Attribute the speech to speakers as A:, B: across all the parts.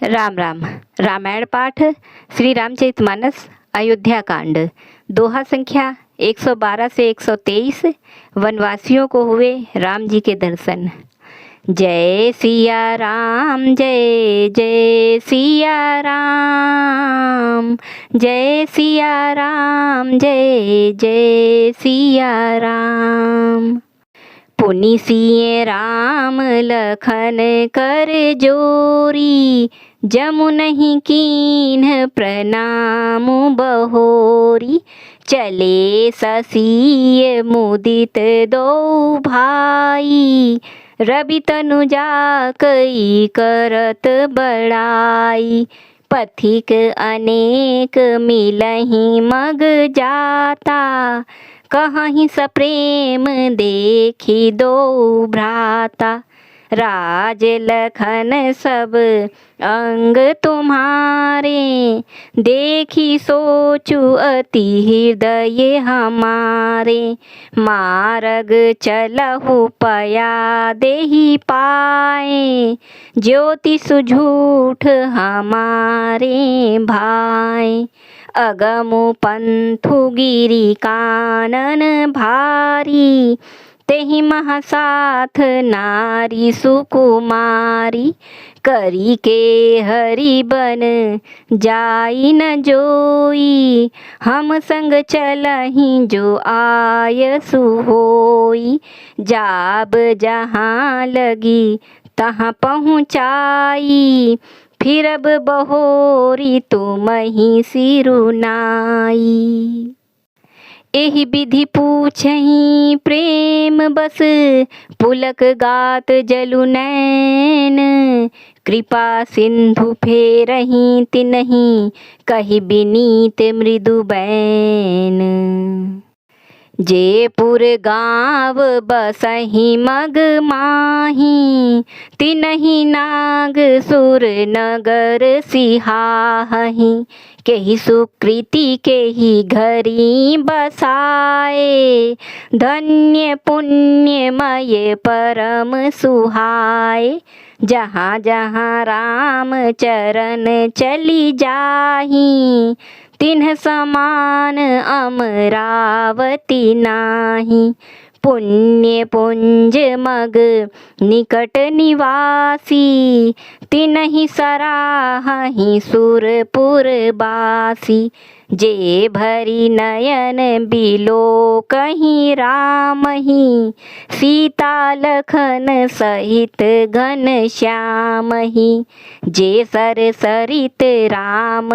A: राम राम। रामायण पाठ श्री रामचरितमानस अयोध्या कांड। दोहा संख्या 112 से 123। वनवासियों को हुए राम जी के दर्शन। जय सिया राम, जय जय सिया राम, जय सिया राम, जय जय सिया राम। पुनि सिए राम लखन कर जोरी, जमुनहि कीन्ह प्रणाम बहोरी। चले ससीय मुदित दो भाई, रवि तनु जाकई करत बड़ाई। पथिक अनेक मिलहि मग जाता, कहहि सप्रेम देखी दो भ्राता। राज लखन सब अंग तुम्हारे, देखी सोचु अति हृदय हमारे। मार्ग चलहु पया देहि पाए, ज्योति सुझूठ हमारे भाई। अगमु पंथु गिरि कानन भारी, तेहि महासाथ नारी सुकुमारी। करी के हरि बन जाई न जोई, हम संग चलहि जो आयसु होई। जाब जहाँ लगी तहाँ पहुँचाई, फिरब बहोरी तुमहि सिरुनाई। एहि विधि पूछहि प्रेम बस, पुलक गात जलु नैन। कृपा सिंधु फेरहि तिन्हि, कहि बिनीत मृदु बैन। जयपुर गाँव बसहि मग माही, तिन्हि नाग सुर नगर सिहाहि। केहि सुकृति केहि घरी बसाए, धन्य पुण्यमय परम सुहाए। जहाँ जहाँ राम चरण चली जाही, तिन्ह समान अमरावती नाही। पुण्य पुंज मग निकट निवासी, तिन्हि सराहहि सुरपुर बासी। जे भरी नयन बिलो कहीं रामहि, सीता लखन सहित घन श्यामहि। जे सर सरित राम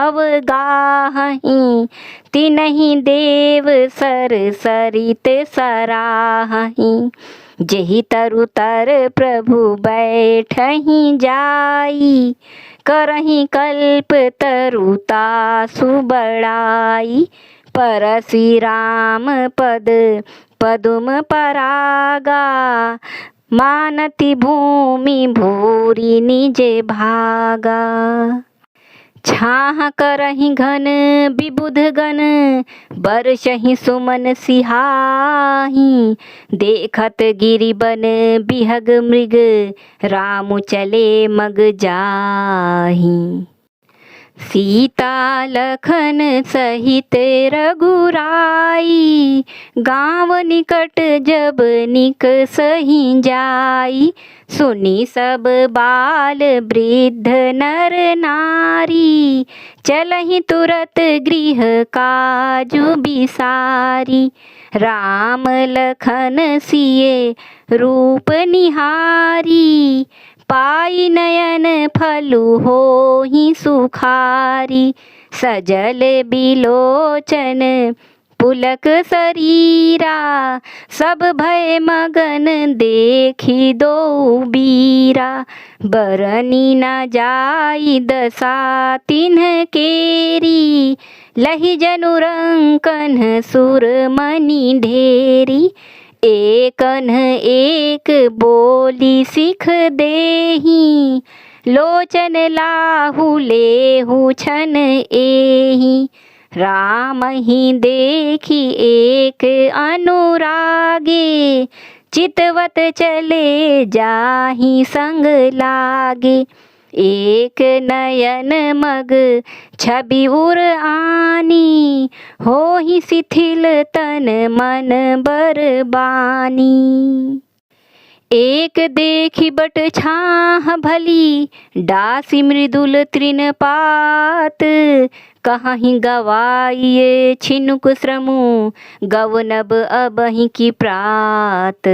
A: अवगाहहि, तिन्हि देव सर सरित सराहहि। जेहि तरु तर प्रभु बैठहि जाई, करहि कल्प तरुतासु बड़ाई। परसि राम पद पदुम परागा, मानति भूमि भूरि निज भागा। छाह करहि घन विबुध गण, बरसहि सुमन सिहाही। देखत गिरि बन बिहग मृग, रामु चले मग जाही। सीता लखन सहित रघुराई, गाँव निकट जब निकसहि जाई। सुनी सब बाल वृद्ध नर नारी, चलहि तुरत गृह काजु बिसारी। राम लखन सिए रूप निहारी, पाई नयन फलु होहि सुखारी। सजल बिलोचन पुलक शरीरा, सब भय मगन देखी दो बीरा। बरनी न जाई दशा तिन्ह केरी, लहि जनुरंकन सुरमणि ढेरी। एकन एक बोली सिख देहि, लोचन लाहु लेहु छन एहि। राम ही देखी एक अनुरागे, चितवत चले जाहि संग लागे। एक नयन मग छवि उर आनी, होहि शिथिल तन मन बरबानी। एक देखी बट छाह भली, डासी मृदुल तृण पात, कहीं गवाइए छिनुक श्रमु, गवनब अबहि की प्रात।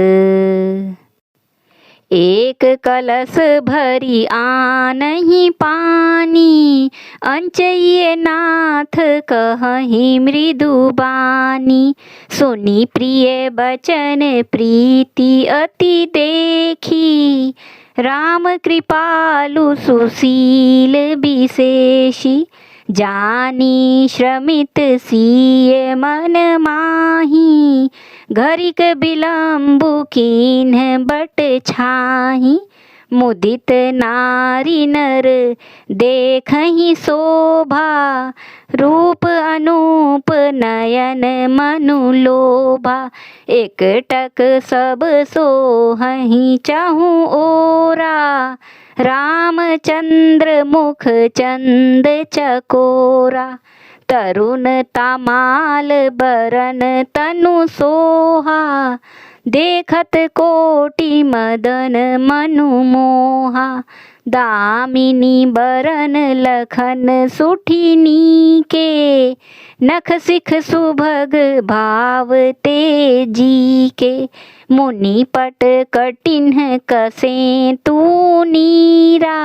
A: एक कलश भरी आनहि पानी, अंचइए नाथ कहहि मृदु बानी। सुनी प्रिय बचन प्रीति अति देखी, राम कृपालु सुशील विशेषी। जानी श्रमित सिय मन माही, घरिक विलम्बु कीन्ह बट छाही। मुदित नारी नर देखहि शोभा, रूप अनूप नयन मनु लोभा। एकटक सब सोहहि चहु ओरा, रामचंद्र मुख चंद चकोरा। तरुण तमाल बरन तनु सोहा, देखत कोटि मदन मनु मोहा। दामिनी बरन लखन सुठिनी के, नख सिख सुभग भाव तेजी के। मुनि पट कटिन्ह कसें तू नीरा,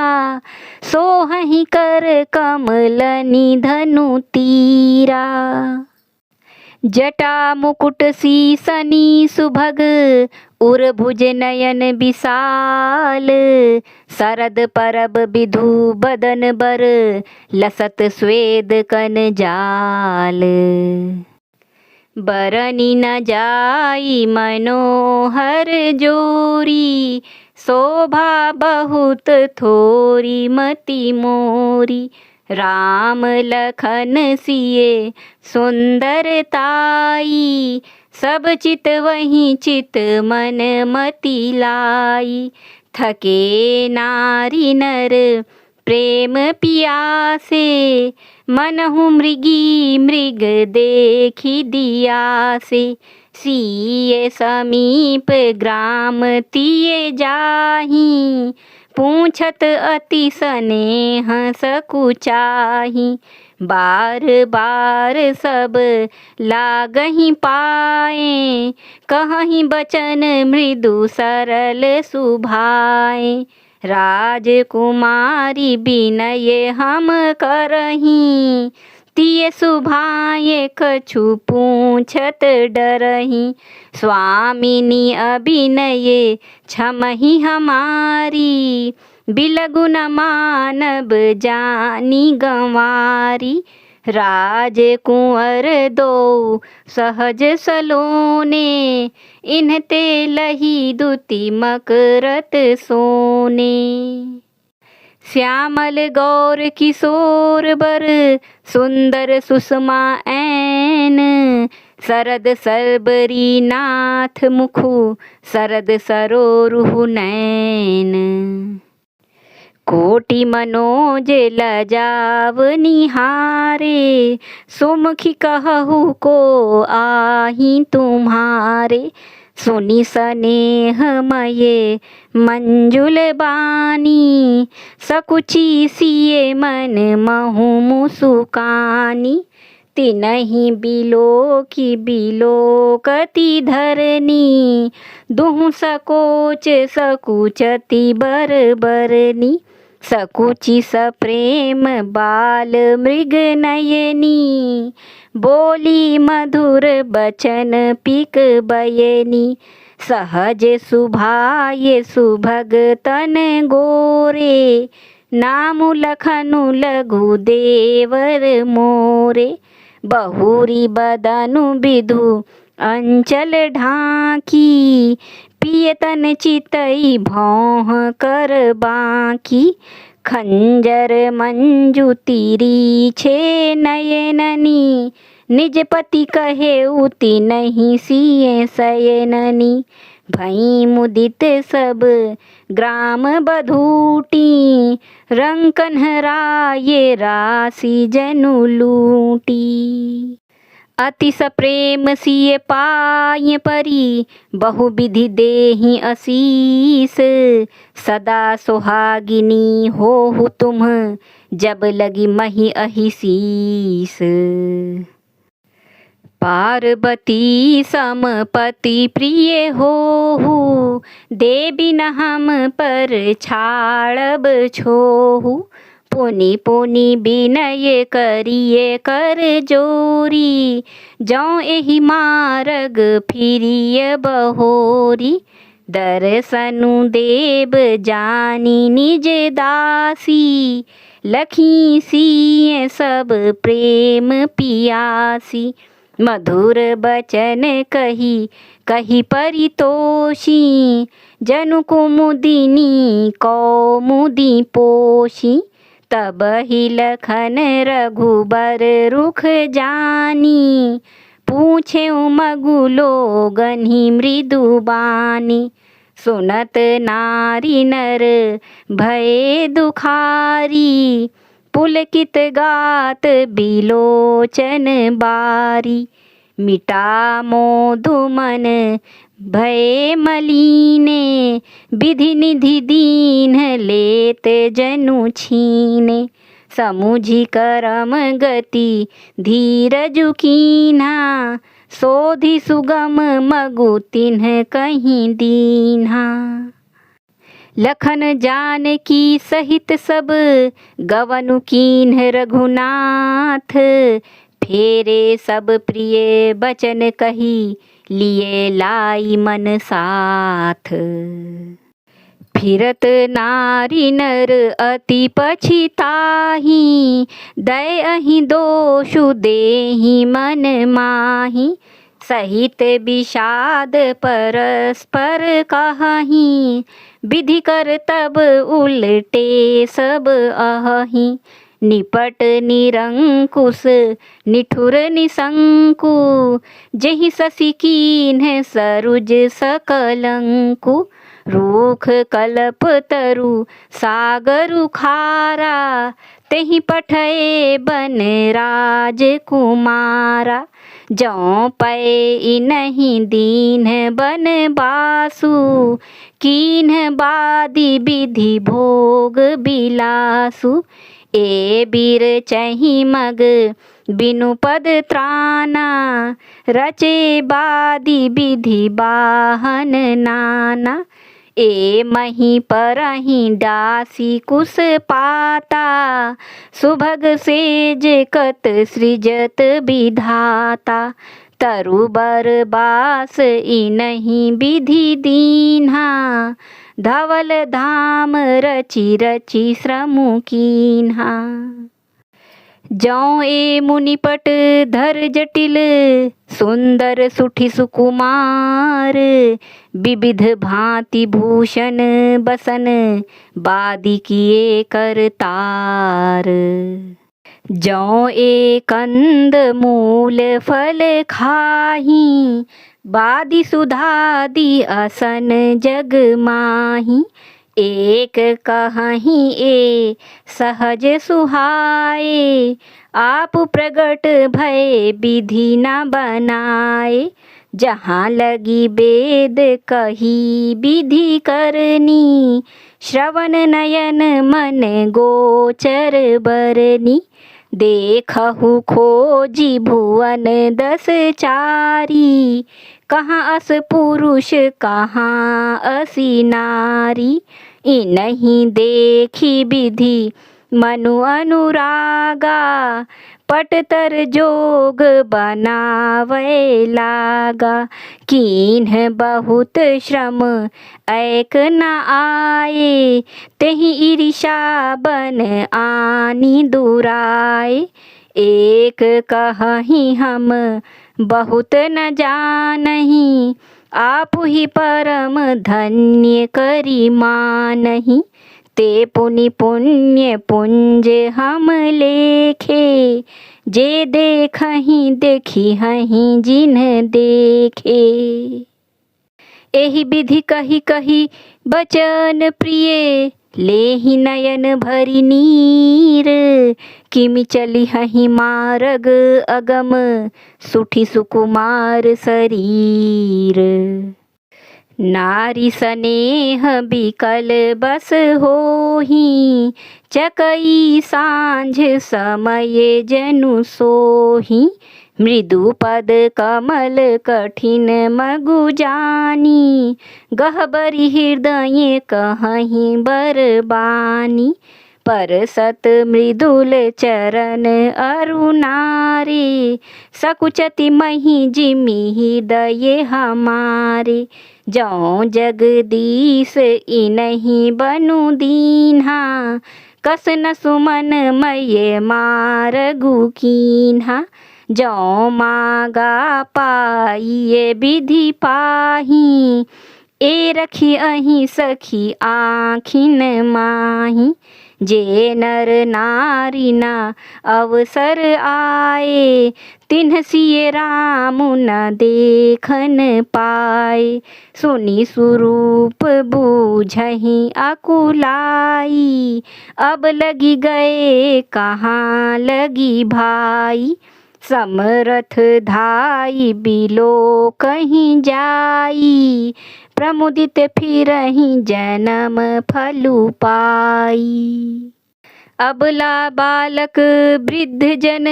A: सोहहि कर कमल निधनु तीरा। जटा मुकुट सीसनी सुभग, उर भुज नयन विशाल। शरद परब विधु बदन बर, लसत स्वेद कन जाल। बरनी न जाई मनोहर जोरी, शोभा बहुत थोरी मति मोरी। राम लखन सिए सुंदरताई, सब चित वही चित मन मति लाई। थके नारी नर प्रेम पियासे, मनहु मृगी मृग देखी दियासे। सिए समीप ग्राम तिए जाही, पूछत अति स्नेह सकुचाही। बार बार सब लागहि पाए, कहहि बचन मृदु सरल सुभाए। राजकुमारी विनय हम करही, तिय सुभाए कछु पूछत डरही। स्वामिनी अभिनय क्षमहि हमारी, बिलगु न मानब जानी गंवारी। राजकुंवर दो सहज सलोने, इन्हते लही दुति मकरत सोने। श्यामल गौर किशोर बर, सुंदर सुषमा ऐन। शरद सर्बरी नाथ मुखु, शरद सरोरुह नैन। कोटि मनोज लजाव निहारे, सुमुखी कहु को आही तुम्हारे। सुनि स्नेह मये मंजुल बानी, सकुची सिए मन महु मुसुकानी। तिनहि बिलोकी बिलोकति धरनी, दुहु सकोच सकुचति बरबरनी। सकुचि सप्रेम बाल मृग नयनी, बोली मधुर बचन पिक बयनी। सहज सुभाए सुभग तन गोरे, नामु लखनु लघु देवर मोरे। बहुरी बदनु विधु अंचल ढाकी, पियतन चितई भौह कर बाकी। खंजर मंजू तीरी छे नयननी, निज पति कहे उति नहीं सिए सयननी। भई मुदित सब ग्राम बधूटी, रंग कन्हराये राशि जनु लूटी। अति सप्रेम सिय पाय परी, बहु विधि देहि असीस, सदा सुहागिनी होहु तुम, जब लगी मही अहिसीस। पार्वती समपति प्रिय होहु, देवी न हम पर छाड़ब छोहु, पुनि पुनि विनय करिए कर जोरी, जौ एहि मार्ग फिरिय बहोरी। दर्शनु देव जानी निज दासी, लखी सिय सब प्रेम पियासी। मधुर बचन कही कही परितोषी, जनु कुमुदिनी कौमुदी पोषी। तब ही लखन रघुबर रुख जानी, पूछे मगु लोगनि मृदु बानी। सुनत नारी नर भये दुखारी, पुलकित गात बिलोचन बारी। मिटा मोदु मन भये मलीने, विधि निधि दीन लेत जनु छीने। समुझि करम गति धीरजु कीन्हा, सोधि सुगम मगु तिन्ह कहीं दीन्हा। लखन जानकी सहित सब गवनु कीन्ह रघुनाथ, फेरे सब प्रिय बचन कही लिए लाई मन साथ। फिरत नारी नर अति पछिताही, दय अहि दोषु देहि मन माही। सहित विषाद परस्पर कहहीं, विधि कर तब उलटे सब अहि। निपट निरंकुश निठुर निशंकु, जेहि शशि कीन्ह सरुज सकलंकु। रूख कल्प तरु सागरु खारा, तेहि पठए बन राज कुमारा। जौ पै इनहि दीन्ह बन बासु, कीन्ह बादी विधि भोग बिलासु। ए बीर चहि मग बिनु पद त्राना, रचे बादी विधि बाहन नाना। ए मही परहि डासी कुस पाता, सुभग सेज कत सृजत विधाता। तरु बर बास इनहि विधि दीन्हा, धवल धाम रचि रचि श्रमु कीन्हा। जौ ए मुनिपट धर जटिल, सुंदर सुठि सुकुमार। विविध भांति भूषण बसन, बादी किए करतार। जौ ए कंद मूल फल खाही, बादी सुधादी असन जग माही। एक कहीं ए सहज सुहाए, आप प्रगट भय विधि न बनाए। जहाँ लगी वेद कही विधि करनी, श्रवण नयन मन गोचर बरनी। देखहु खोजी भुवन 10 चारी, कहाँ अस पुरुष कहाँ असी नारी। इनहि देखी विधि मनु अनुरागा, पटतर जोग बनावे लागा। कीन्ह बहुत श्रम ऐक न आए, तेहि ईर्षा बन आनी दुराए। एक कहीं हम बहुत न जानहीं, आपु ही परम धन्य करी मानहीं। ते पुनि पुण्य पुंज हम लेखे, जे देखहीं देखी हहीं जिन्ह देखे। एहि विधि कही कही बचन प्रिय, लेहि नयन भरि नीर। किमि चली हहि मार्ग अगम, सुठि सुकुमार शरीर। नारी स्नेह बिकल बस होहि, चकई सांझ समय जनु सोहि। मृदु पद कमल कठिन मगु जानी, गहबरी हृदय कहहि बरबानी। परसत मृदुल चरण अरु नारी, सकुचति महि जिमि हृदय हमारे। जौ जगदीश इनहि बनु दीन्हा, कस न सुमन मय मारगु कीन्हा। जौ मागा पाइए विधि पाही, ए रखी अहि सखी आँखिन माही। जे नर नारी न अवसर आए, तिन्ह सिय राम न देखन पाए। सुनि सुरूप बूझहि अकुलाई, अब लगी गए कहाँ लगी भाई। समरथ धाई बिलो कहीं जाई, प्रमुदित फिरहि जन्म फलु पाई। अबला बालक वृद्ध जन,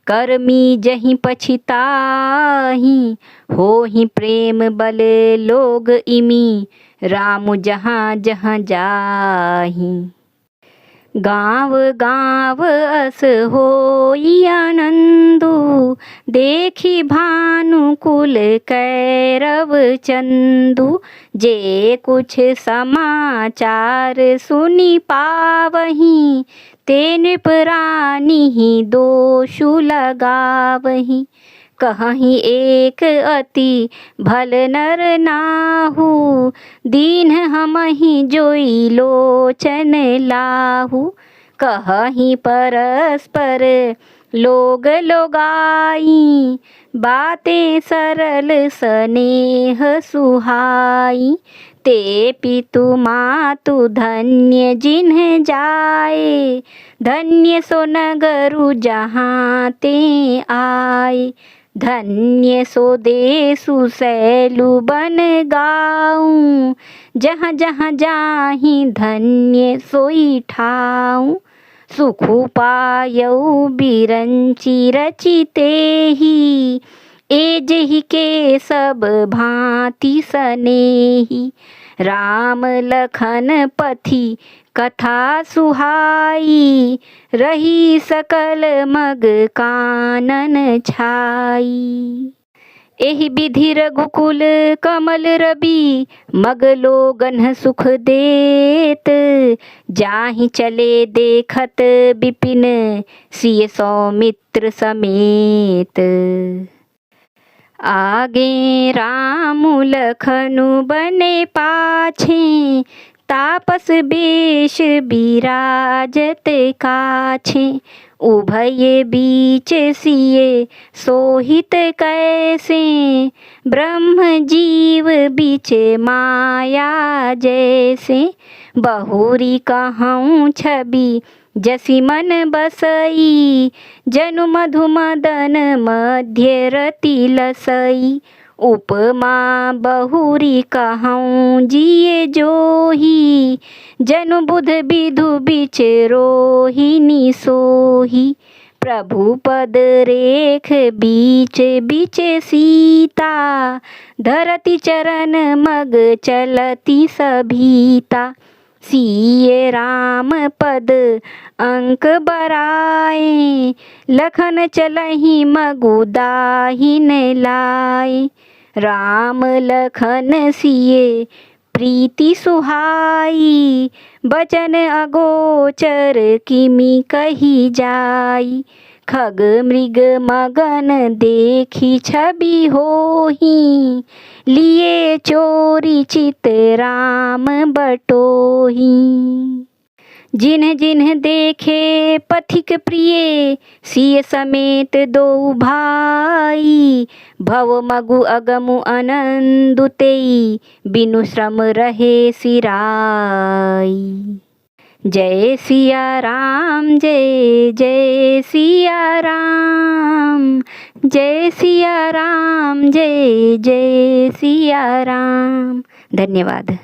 A: कर्मी जहि पछिताहि। होहि प्रेम बल लोग इमि, राम जहाँ जहाँ जाहि। गाँव गाँव अस होई आनंदु, देखी भानुकुल कैरव चंदु। जे कुछ समाचार सुनि पावहि, ते नृपरानी दोषु लगावहि। कहहि एक अति भल नर नाहु, दीन हमहि जोई लोचन लाहु। कहहि परस्पर लोग लोगाई, बातें सरल स्नेह सुहाई। ते पितु मातु धन्य जिन्ह जाए, धन्य सो नगरु जहाँ ते आए। धन्य सो देसु सैलु बन गाऊं, जहाँ जहाँ जाहि धन्य सोई ठाऊं। सुखु पायऊ बिरंचि रचितेहि, ए जेहि के सब भांति सनेहि। राम लखन पथि कथा सुहाई, रही सकल मग कानन छाई। एहि विधि रघुकुल कमल रवि, मग लोगन सुख देत। जाहि चले देखत विपिन, सिय सौमित्र समेत। आगे राम लखनु बने पाछे, तापस बेश बिराजत काछे। उभय बीच सिए सोहित कैसे, ब्रह्म जीव बीच माया जैसे। बहुरी कहूँ छवि जसि मन बसई, जनु मधु मदन मध्य रति लसई। उपमा बहुरी कहूँ जिये जोही, जनु बुध विधु बिच रोहिणी सोही। प्रभु पद रेख बीच बीच सीता, धरती चरण मग चलती सभीता। सिय राम पद अंक बराए, लखन चलहि मगु दाहिन लाए। राम लखन सिय प्रीति सुहाई, बचन अगोचर किमि कही जाई। खग मृग मगन देखी छवि होही, लिए चोरी चित राम बटोही। जिन्ह जिन्ह देखे पथिक प्रिय, सिय समेत दो भाई। भव मगु अगमु आनंदु तेई, बिनु श्रम रहे सिराई। जय सिया राम, जय जय सिया राम, जय सिया राम, जय जय सिया राम। धन्यवाद।